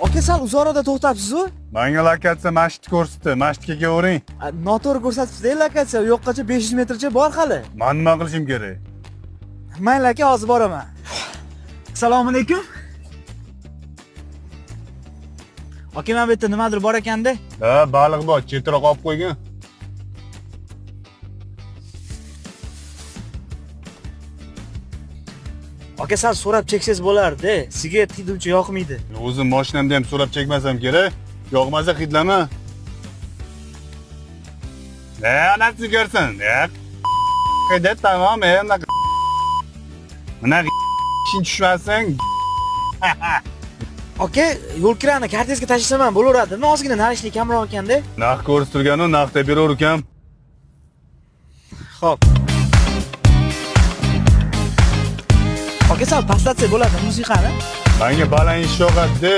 Aka, sal uzoqroqda to'xtabsiz-ku? Menga lokatsiya masjid ko'rsatdi. Masjidga kelavering. Noto'g'ri ko'rsatibsiz-da lokatsiya. Yo'qqacha 500 metrcha bor hali. Men nima qilishim kerak? Mayli aka, hozir boraman. Assalomu alaykum. Aka, mana bu yerda nimadir bor ekanda? Ha, baliq bor, chetroq olib qo'ygan. Aka, sal so'rab cheksangiz bo'lardi. Sigaret hiduvchi yoqmaydi. O'zim mashinamda ham so'rab chekmasam kerak. Yoqmasa hidlama. Anasi ko'rsin. Qayda tamom, endi. Mana ishin tushmasin. Aka, yo'l kirani kartangizga tashlasam ham bo'laveradimi? Ozgina narishlik kamroq ekanda. Naq ko'rsatilganu naqda beraver ukam. Xo'p. Aka, sal pastlatsa bo'ladi musiqani. Menga baland ish yoqadi.